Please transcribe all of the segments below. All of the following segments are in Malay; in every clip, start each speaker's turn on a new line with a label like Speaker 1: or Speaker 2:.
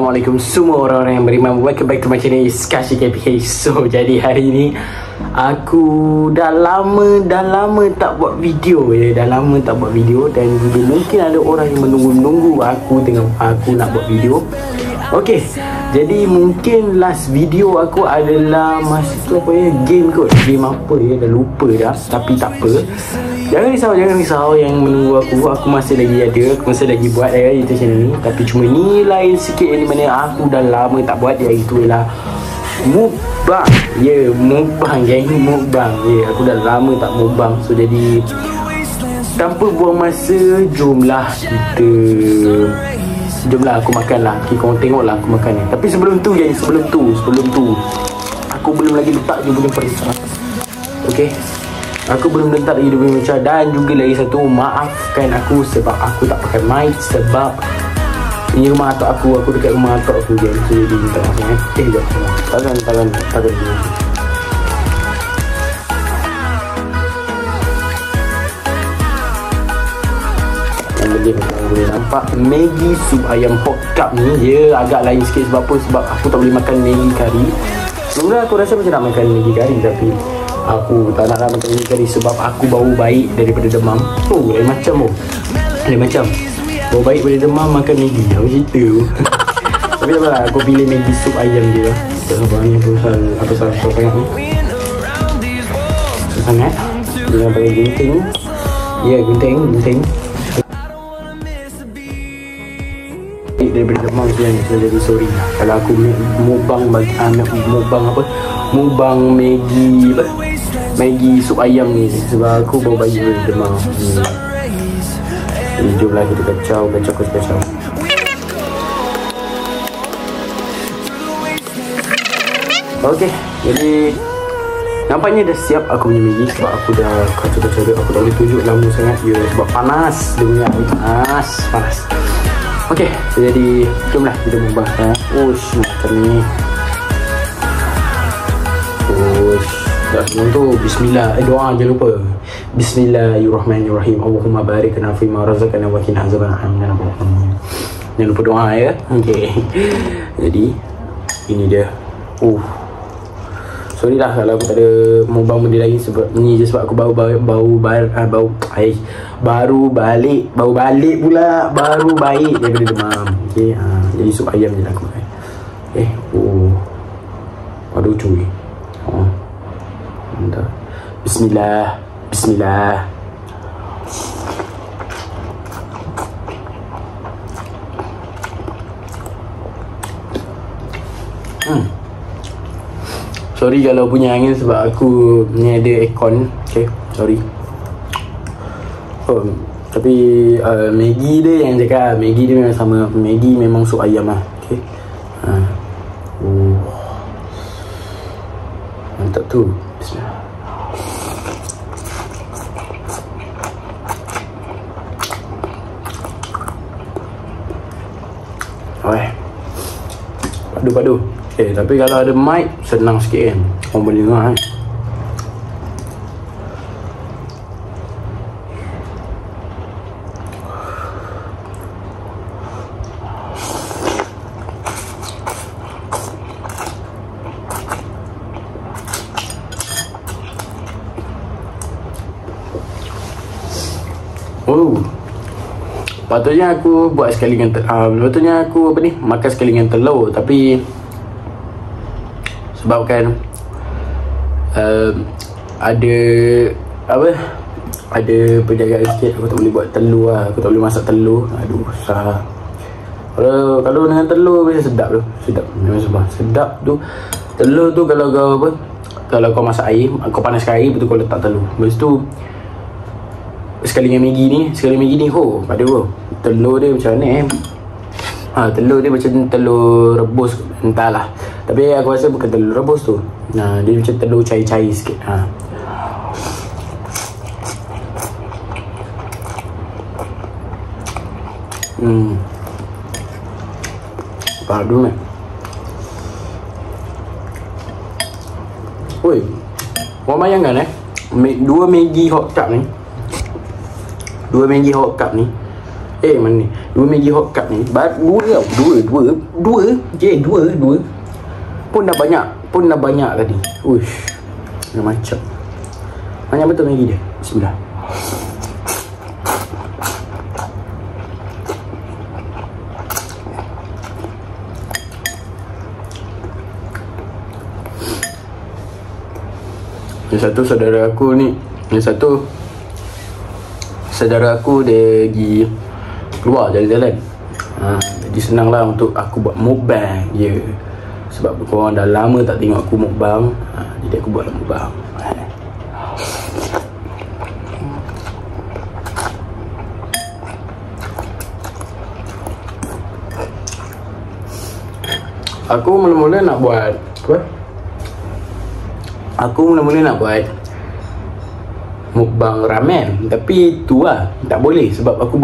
Speaker 1: Assalamualaikum semua orang-orang yang beriman. Welcome back to my channel Skashi KPH. So jadi hari ni aku dah lama tak buat video ya. Dah lama tak buat video. Dan juga mungkin ada orang yang menunggu aku tengok aku nak buat video. Okay, jadi mungkin last video aku adalah masa tu apa ya, game kot. Game apa ya, dah lupa dah. Tapi tak apa, jangan risau yang menunggu aku masih lagi ada, aku masih lagi buat ya YouTube channel ni. Tapi cuma ni lain sikit yang mana aku dah lama tak buat, iaitu ialah mukbang. Ya, mukbang geng, mukbang. Ya, aku dah lama tak mukbang. So jadi tanpa buang masa, jomlah aku makan lah. Okay, korang tengok lah aku makan ni. Tapi sebelum tu geng, sebelum tu aku belum lagi letak dia punya perisa. Okay, aku belum letak lagi dia punya perisa. Dan juga lagi satu, maafkan aku sebab aku tak pakai mic. Sebab ini rumah atuk aku dekat rumah atuk aku geng. So jadi minta maaf sangat. Jom, tangan boleh nampak Maggi sup ayam hot cup ni. Dia agak lain sikit sebab apa? Sebab aku tak boleh makan Maggi kari. Sebenarnya aku rasa macam nak makan Maggi kari, tapi aku tak nak makan Maggi kari sebab aku bau baik daripada demam. Oh, lain macam bau baik daripada demam makan Maggi. Apa cerita tu? Tapi tak apalah, aku pilih Maggi sup ayam dia lah. Tak sabar ni aku salah sangat ni. Sangat dengan pakai gunting. Ya, gunting daripada demam tu yang jadi sorry lah kalau aku mukbang Maggi sup ayam ni sebab aku bau bayi daripada demam. Jomlah kita kacau. Okay, jadi nampaknya dah siap aku punya Maggi sebab aku dah kacau dia. Aku tak boleh tunjuk lama sangat ya, sebab panas dia punya air, panas. Okay, jadi jomlah kita mukbang macam ni. Dah sebelum tu bismillah, doa jangan lupa. Bismillahirrahmanirrahim. Allahumma barik lana fima razaqtana wa qina azabannar. Jangan lupa doa ya. Okay. Jadi ini dia. Sorry lah kalau aku tak ada mukbang benda lain sebab ni je, sebab aku baru baik daripada demam. Okay, jadi sup ayam je lah aku makan. Okay, aduh cuy. Mantap. Bismillah. Sorry kalau punya angin sebab aku ni ada aircon. Okay, sorry. Tapi Maggi dia yang cakap, Maggi dia memang sama. Maggi memang sup ayam lah. Okay. Mantap tu. Bismillah. Padu. Tapi kalau ada mic senang sikit kan, orang boleh dengar kan. Patutnya aku buat sekali dengan patutnya aku makan sekali dengan telur, tapi sebabkan ada penjagaan sikit, aku tak boleh buat telur lah. Aku tak boleh masak telur. Aduh, susah. Kalau dengan telur biasa sedap memang sedap tu. Telur tu kalau kau masak air, kau panaskan air, betul kau letak telur. Lepas tu sekali Maggi ni telur dia macam mana telur dia macam telur rebus, entahlah. Tapi aku rasa bukan telur rebus tu. Dia macam telur cair-cair sikit. Padu ni. Korang bayangkan dua Maggi hot cup ni Mana ni? 2 Maggi hot cup ni. Dua pun dah banyak tadi. Uish, dah macam banyak betul Maggi dia. Bismillah. Yang satu saudara aku ni, saudara aku dia pergi keluar jalan-jalan. Jadi senang lah untuk aku buat mukbang je. Sebab korang dah lama tak tengok aku mukbang. Jadi aku buat mukbang. Aku mula-mula nak buat mukbang ramen, tapi tu lah tak boleh sebab aku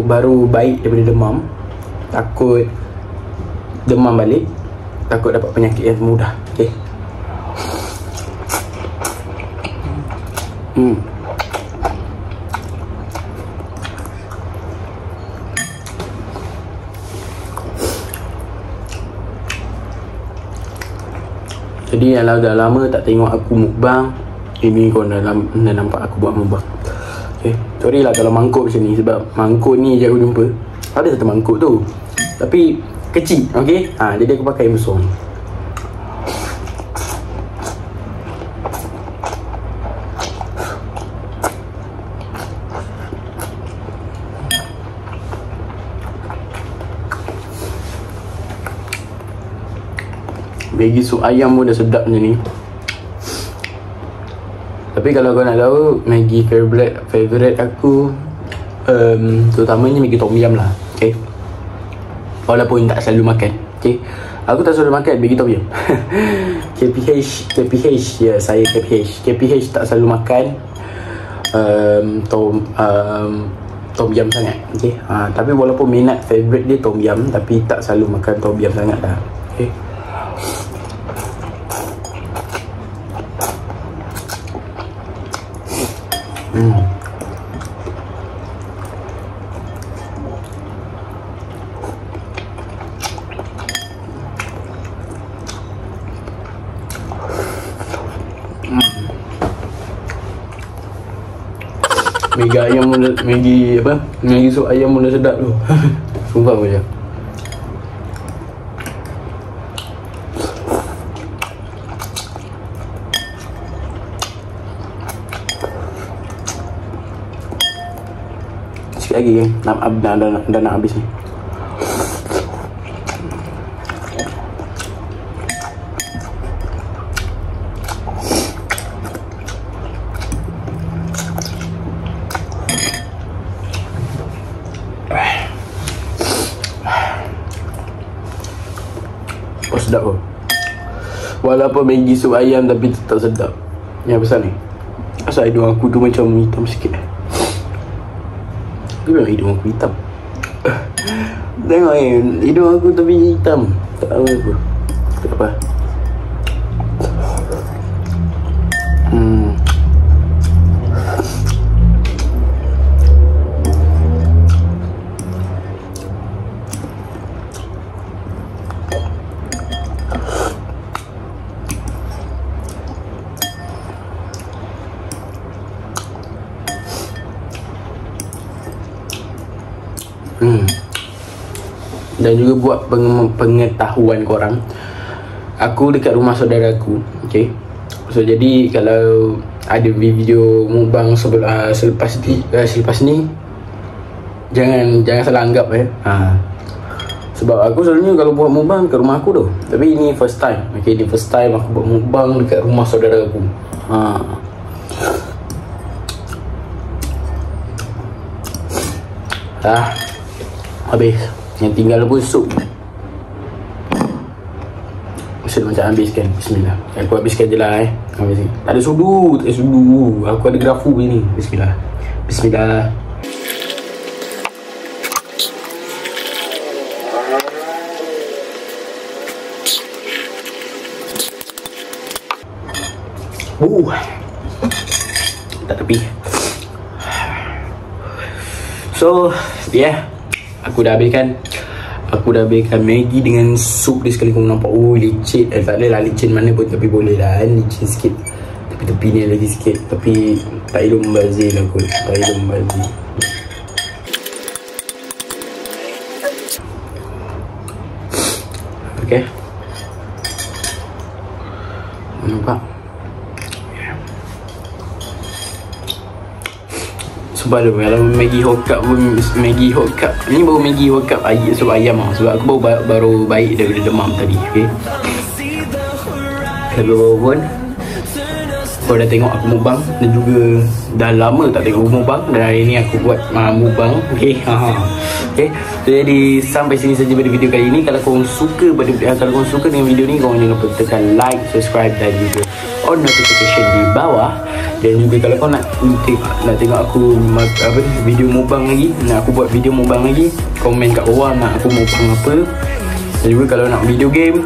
Speaker 1: baru baik daripada demam. Takut demam balik, takut dapat penyakit yang mudah. Okay. Jadi kalau dah lama tak tengok aku mukbang, ini kau dah nampak aku buat mukbang. Okay. Sorry lah kalau mangkuk macam ni, sebab mangkuk ni je aku jumpa. Ada satu mangkuk tu, tapi kecil. Okay. Jadi aku pakai yang besar ni. Maggi sup ayam pun dah sedap macam ni. Tapi kalau kau nak tahu Maggi favorite aku, terutamanya Maggi tom yum lah. Okay. Walaupun tak selalu makan. Okay. Aku tak selalu makan Maggi tom yum. KPH, ya, saya KPH tak selalu makan tom yum sangat. Okay. Tapi walaupun minat favorite dia tom yum, tapi tak selalu makan tom yum sangat dah. Okay. Maggi sup ayam pun dah sedap tu. Sumpah aku je. Sikit lagi dah nak habis ni. Oh, sedap pun. Walaupun Maggi sup ayam tapi tetap sedap. Yang besar ni, asal hidung aku tu macam hitam sikit. Aku memang hidung aku hitam. Tengok hidung aku tapi hitam. Tak tahu apa. Tak apa. Dan juga buat pengetahuan korang, aku dekat rumah saudara aku. Okay. So jadi kalau ada video mukbang selepas ni, jangan salah anggap sebab aku selalunya kalau buat mukbang ke rumah aku tu. Tapi ini first time. Okay, ini first time aku buat mukbang dekat rumah saudara aku. Habis. Yang tinggal pun sup. Mesti macam habiskan. Bismillah. Aku habiskan je lah habiskan. Tak ada sudu. Aku ada grafu ni. Bismillah. Tak tepi. So yeah, aku dah habiskan Maggi dengan sup dia sekali. Kau nampak, oh licin. Tak adalah licin mana pun, tapi boleh lah kan, licin sikit. Tepi-tepi ni lagi sikit, tapi tak elok membazir lah kot. Tak elok membazir. Okay, nampak? Sebab ada kalau Maggi hot cup pun, Maggi hot cup ni baru Maggi hot cup sebab ayam lah. Sebab aku baru baik daripada demam tadi. Okay, kalau pun kau dah tengok aku mukbang, dan juga dah lama tak tengok aku mukbang, dan hari ni aku buat mukbang. Okay, okay, jadi sampai sini saja pada video kali ini. Kalau korang suka dengan video ni, korang jangan lupa tekan like, subscribe dan juga on notification di bawah. Dan juga kalau kau nak tengok aku video mukbang lagi, nak aku buat video mukbang lagi, komen kat bawah nak aku mukbang apa. Dan juga kalau nak video game,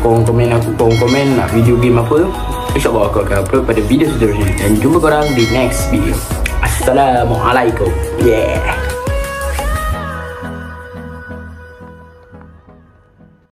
Speaker 1: korang komen nak video game apa. InsyaAllah aku akan upload pada video seterusnya. Dan jumpa korang di next video. Assalamualaikum. Yeah.